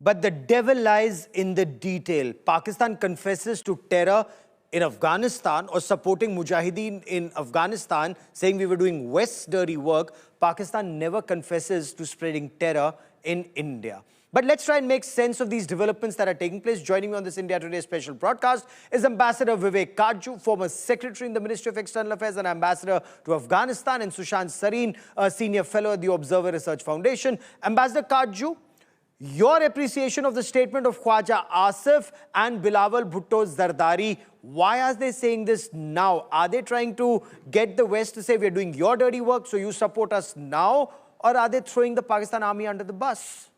But the devil lies in the detail. Pakistan confesses to terror in Afghanistan or supporting Mujahideen in Afghanistan, saying we were doing West's dirty work. Pakistan never confesses to spreading terror in India. But let's try and make sense of these developments that are taking place. Joining me on this India Today special broadcast is Ambassador Vivek Kaju, former Secretary in the Ministry of External Affairs and Ambassador to Afghanistan, and Sushant Sareen, a Senior Fellow at the Observer Research Foundation. Ambassador Kaju, your appreciation of the statement of Khwaja Asif and Bilawal Bhutto Zardari, why are they saying this now? Are they trying to get the West to say we're doing your dirty work, so you support us now? Or are they throwing the Pakistan army under the bus?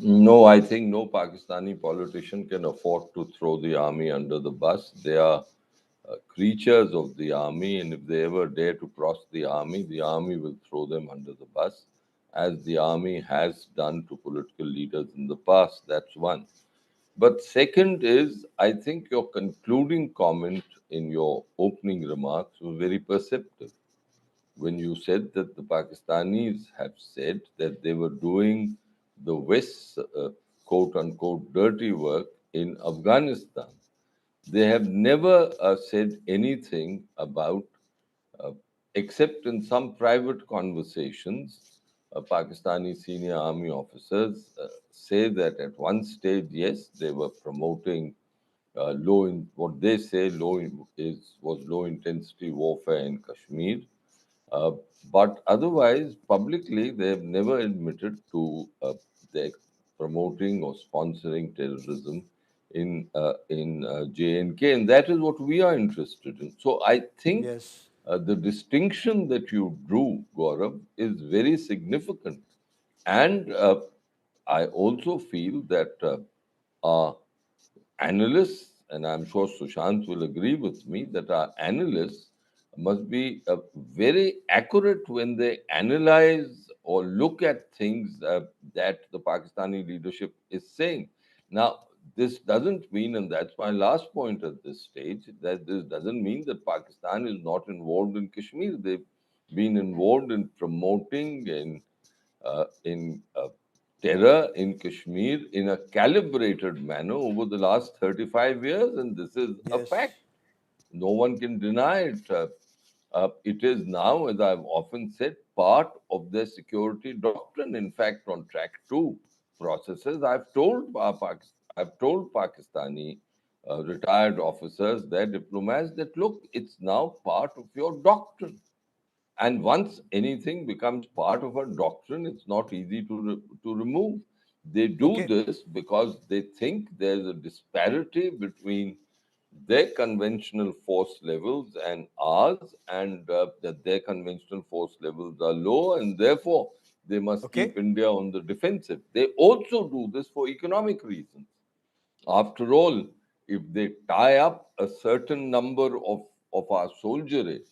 No, I think no Pakistani politician can afford to throw the army under the bus. They are creatures of the army, and if they ever dare to cross the army will throw them under the bus, as the army has done to political leaders in the past. That's one. But second is, I think your concluding comment in your opening remarks was very perceptive when you said that the Pakistanis have said that they were doing the West's quote unquote dirty work in Afghanistan. They have never said anything about, uh, except in some private conversations, Pakistani senior army officers say that at one stage, yes, they were promoting what they say was low intensity warfare in Kashmir. Uh, but otherwise, publicly, they have never admitted to their promoting or sponsoring terrorism in J&K, and that is what we are interested in. So I think Yes. the distinction that you drew, Gaurav, is very significant, and I also feel that our analysts, and I'm sure Sushant will agree with me, that our analysts must be very accurate when they analyze or look at things that the Pakistani leadership is saying. Now, this doesn't mean, and that's my last point at this stage, that this doesn't mean that Pakistan is not involved in Kashmir. They've been involved in promoting in terror in Kashmir in a calibrated manner over the last 35 years, and this is a Yes. fact. No one can deny it. It is now, as I've often said, part of their security doctrine. In fact, on track two processes, I've told Pakistani retired officers, their diplomats, that look, it's now part of your doctrine. And once anything becomes part of a doctrine, it's not easy to remove. They do Okay. this because they think there's a disparity between their conventional force levels and ours, and that their conventional force levels are low, and therefore they must Okay. keep India on the defensive. They also do this for economic reasons. After all, if they tie up a certain number of our soldiery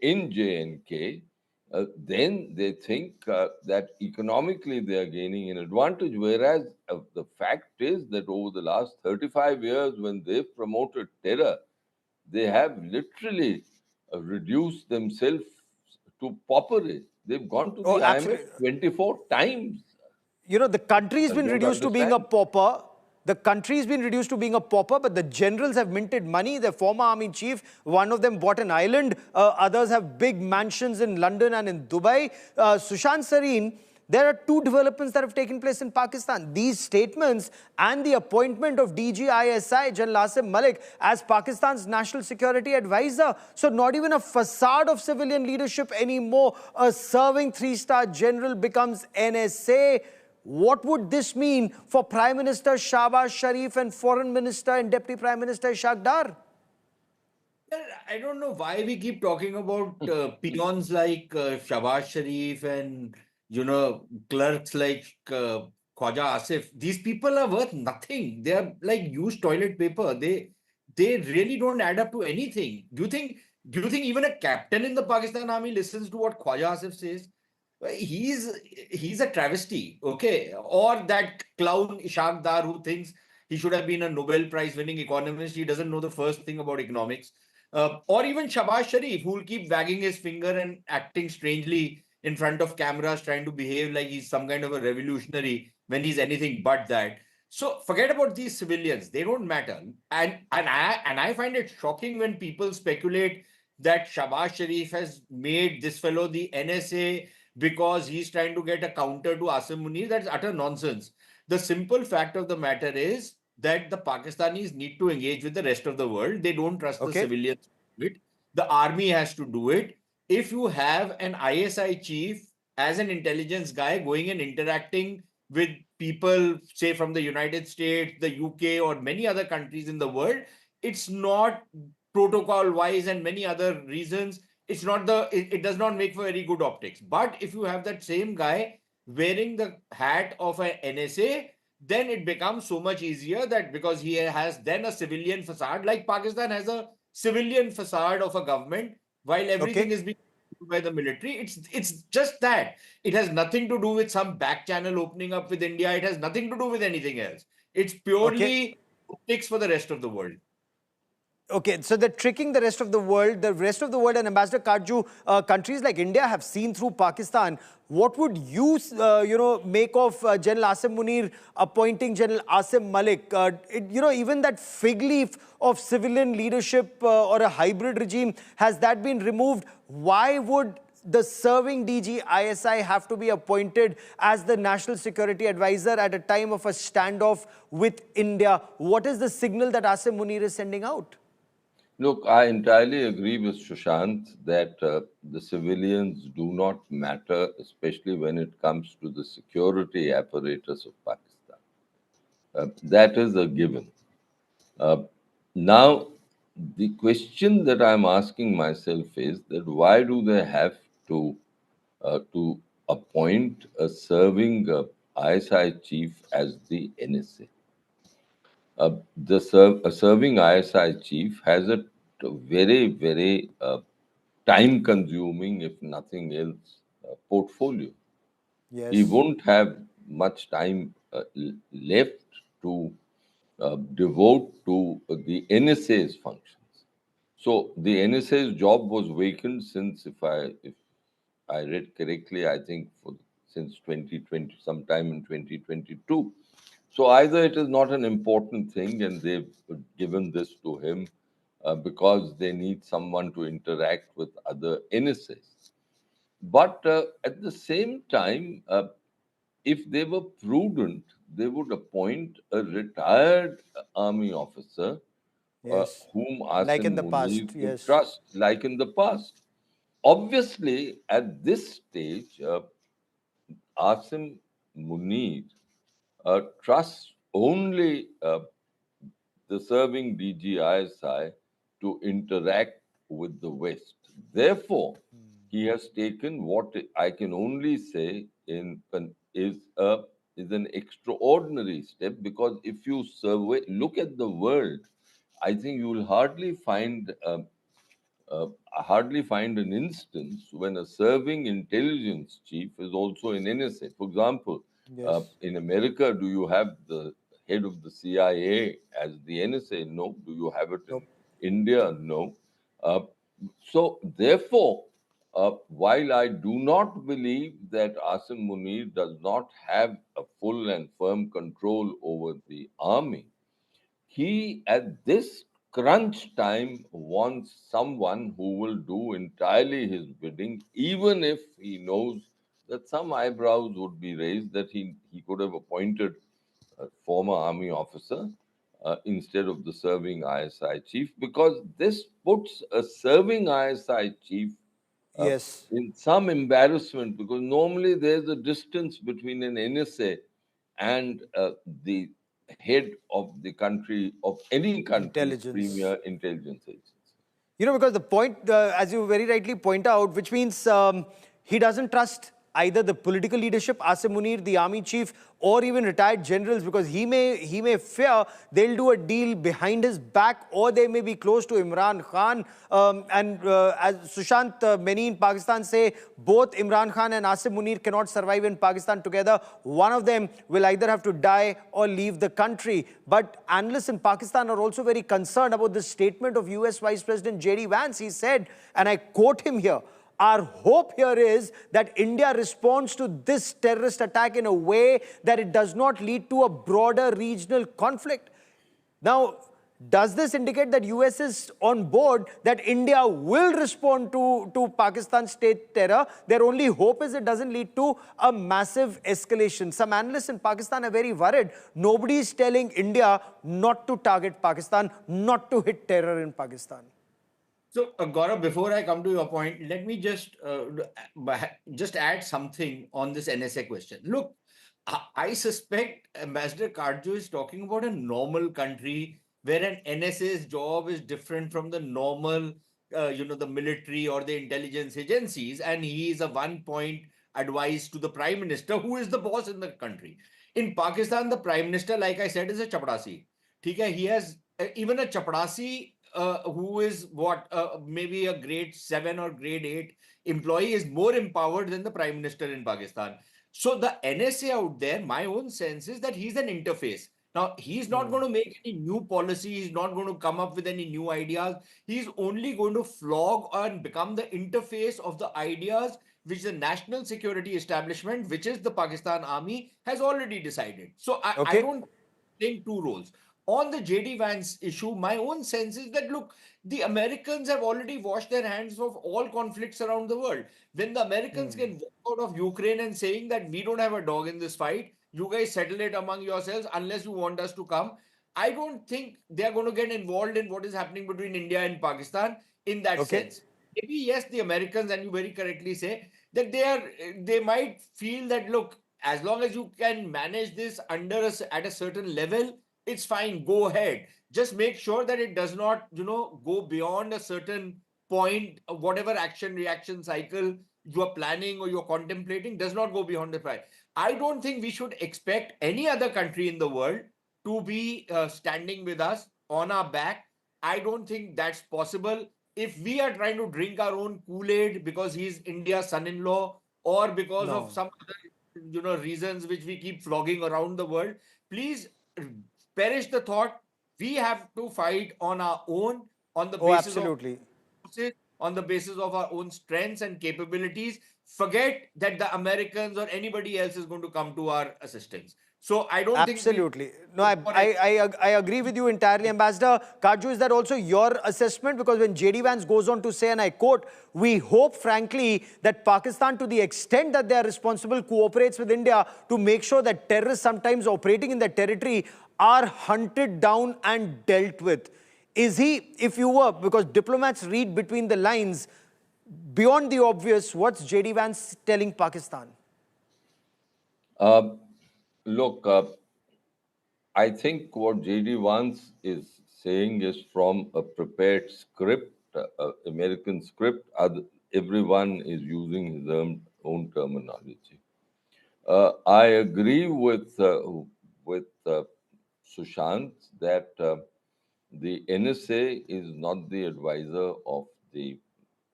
in J&K, then they think that economically they are gaining an advantage. Whereas the fact is that over the last 35 years, when they've promoted terror, they have literally reduced themselves to pauperage. They've gone to Oh, the IMF absolutely. 24 times. You know, the country's I been don't reduced to being a understand. pauper. The country's been reduced to being a pauper, but the generals have minted money. The former army chief, one of them bought an island. Others have big mansions in London and in Dubai. Sushant Sareen, there are two developments that have taken place in Pakistan. These statements and the appointment of DG ISI, General Asim Malik, as Pakistan's national security advisor. So not even a facade of civilian leadership anymore. A serving three-star general becomes NSA. What would this mean for Prime Minister Shahbaz Sharif and Foreign Minister and Deputy Prime Minister Ishaq Dar? Well, I don't know why we keep talking about peons like Shahbaz Sharif and clerks like Khwaja Asif. These people are worth nothing. They are like used toilet paper. They really don't add up to anything. Do you think even a captain in the Pakistan army listens to what Khwaja Asif says? Well, he's a travesty, okay? Or that clown Ishaq Dar who thinks he should have been a Nobel Prize winning economist. He doesn't know the first thing about economics. Or even Shabazz Sharif, who will keep wagging his finger and acting strangely in front of cameras, trying to behave like he's some kind of a revolutionary when he's anything but that. So forget about these civilians; they don't matter. And I find it shocking when people speculate that Shahbaz Sharif has made this fellow the NSA because he's trying to get a counter to Asim Munir. That's utter nonsense. The simple fact of the matter is that the Pakistanis need to engage with the rest of the world. They don't trust the Okay. civilians to do it. The army has to do it. If you have an ISI chief as an intelligence guy going and interacting with people, say from the United States, the UK, or many other countries in the world, it's not protocol wise and many other reasons. It's not it does not make for very good optics. But if you have that same guy wearing the hat of an NSA, then it becomes so much easier that because he has then a civilian facade, like Pakistan has a civilian facade of a government while everything Okay. is being by the military. It's just that. It has nothing to do with some back channel opening up with India. It has nothing to do with anything else. It's Okay. purely optics for the rest of the world. Okay, so they're tricking the rest of the world. The rest of the world and Ambassador Kajju, countries like India have seen through Pakistan. What would you, make of General Asim Munir appointing General Asim Malik? Even that fig leaf of civilian leadership or a hybrid regime, has that been removed? Why would the serving DG ISI have to be appointed as the national security advisor at a time of a standoff with India? What is the signal that Asim Munir is sending out? Look, I entirely agree with Sushant that the civilians do not matter, especially when it comes to the security apparatus of Pakistan. That is a given. Now, the question that I'm asking myself is that why do they have to appoint a serving ISI chief as the NSA? A serving ISI chief has a very, very time-consuming, if nothing else, portfolio. He Yes. won't have much time left to devote to the NSA's functions. So the NSA's job was vacant since, if I read correctly, I think since 2020, sometime in 2022. So either it is not an important thing and they've given this to him because they need someone to interact with other NSAs. But at the same time, if they were prudent, they would appoint a retired army officer Yes. whom Like in Asim the Munir past. could Yes. trust, like in the past. Obviously, at this stage, Asim Munir trusts only the serving DGISI to interact with the West. Therefore, he has taken what I can only say is an extraordinary step, because if you look at the world, I think you will hardly find an instance when a serving intelligence chief is also an NSA. For example, Yes. in America, do you have the head of the CIA as the NSA? No. Do you have it in Nope. India? No. Uh, so, therefore, while I do not believe that Asim Munir does not have a full and firm control over the army, he, at this crunch time, wants someone who will do entirely his bidding, even if he knows that some eyebrows would be raised that he could have appointed a former army officer instead of the serving ISI chief, because this puts a serving ISI chief uh, Yes. in some embarrassment, because normally there's a distance between an NSA and the head of the country, of any country's Intelligence. premier intelligence agency. Because the point, as you very rightly point out, which means he doesn't trust either the political leadership, Asim Munir, the army chief, or even retired generals, because he may fear they'll do a deal behind his back, or they may be close to Imran Khan. And as Sushant, many in Pakistan say both Imran Khan and Asim Munir cannot survive in Pakistan together. One of them will either have to die or leave the country. But analysts in Pakistan are also very concerned about the statement of US Vice President J.D. Vance. He said, and I quote him here, Our hope here is that India responds to this terrorist attack in a way that it does not lead to a broader regional conflict. Now, does this indicate that US is on board that India will respond to Pakistan's state terror? Their only hope is it doesn't lead to a massive escalation. Some analysts in Pakistan are very worried. Nobody is telling India not to target Pakistan, not to hit terror in Pakistan. So, Gaurav, before I come to your point, let me just add something on this NSA question. Look, I suspect Ambassador Khartoum is talking about a normal country where an NSA's job is different from the normal, the military or the intelligence agencies, and he is a one-point advice to the Prime Minister, who is the boss in the country. In Pakistan, the Prime Minister, like I said, is a chapadasi. He has even a chapadasi who is maybe a grade 7 or grade 8 employee is more empowered than the Prime Minister in Pakistan. So the NSA out there, my own sense is that he's an interface. Now, he's not going to make any new policy. He's not going to come up with any new ideas. He's only going to flog and become the interface of the ideas which the national security establishment, which is the Pakistan Army, has already decided. So I don't think two roles. On the JD Vance issue, my own sense is that, look, the Americans have already washed their hands of all conflicts around the world. When the Americans can walk out of Ukraine and saying that we don't have a dog in this fight, you guys settle it among yourselves unless you want us to come, I don't think they're going to get involved in what is happening between India and Pakistan in that sense. Maybe, yes, the Americans, and you very correctly say, that they might feel that, look, as long as you can manage this at a certain level, it's fine, go ahead. Just make sure that it does not, go beyond a certain point. Whatever action reaction cycle you are planning or you're contemplating does not go beyond the point. I don't think we should expect any other country in the world to be standing with us on our back. I don't think that's possible. If we are trying to drink our own Kool-Aid because he's India's son-in-law, or because of some other, reasons which we keep flogging around the world, please perish the thought. We have to fight on our own, on the basis absolutely. on the basis of our own strengths and capabilities. Forget that the Americans or anybody else is going to come to our assistance. So I don't think absolutely. No, I agree with you entirely, Ambassador Kaju. Is that also your assessment? Because when JD Vance goes on to say, and I quote, "We hope, frankly, that Pakistan, to the extent that they are responsible, cooperates with India to make sure that terrorists sometimes operating in their territory are hunted down and dealt with." Is he, if you were, because diplomats read between the lines, beyond the obvious, what's JD Vance telling Pakistan? Look, I think what JD Vance is saying is from a prepared script, American script. Everyone is using his own terminology. I agree with Sushant that the NSA is not the advisor of the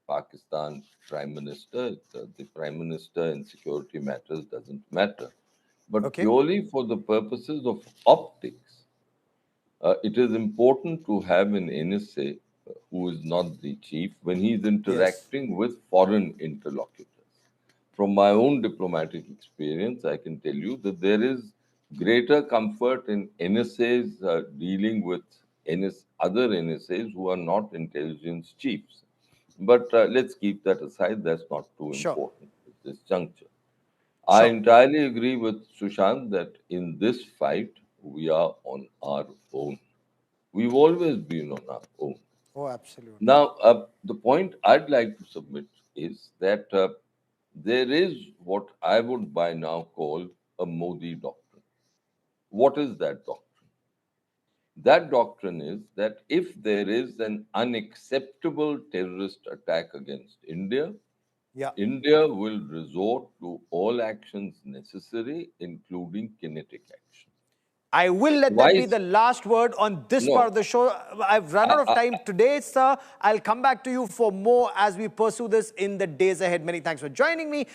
Pakistan Prime Minister. The Prime Minister in security matters doesn't matter. But purely for the purposes of optics, it is important to have an NSA who is not the chief when he's interacting with foreign interlocutors. From my own diplomatic experience, I can tell you that there is greater comfort in NSAs dealing with other NSAs who are not intelligence chiefs. But let's keep that aside. That's not too important at this juncture. I entirely agree with Sushant that in this fight, we are on our own. We've always been on our own. Oh, absolutely. Now, the point I'd like to submit is that there is what I would by now call a Modi doctrine. What is that doctrine? That doctrine is that if there is an unacceptable terrorist attack against India, India will resort to all actions necessary, including kinetic action. I will let that be the last word on this part of the show. I've run out of time today, sir. I'll come back to you for more as we pursue this in the days ahead. Many thanks for joining me.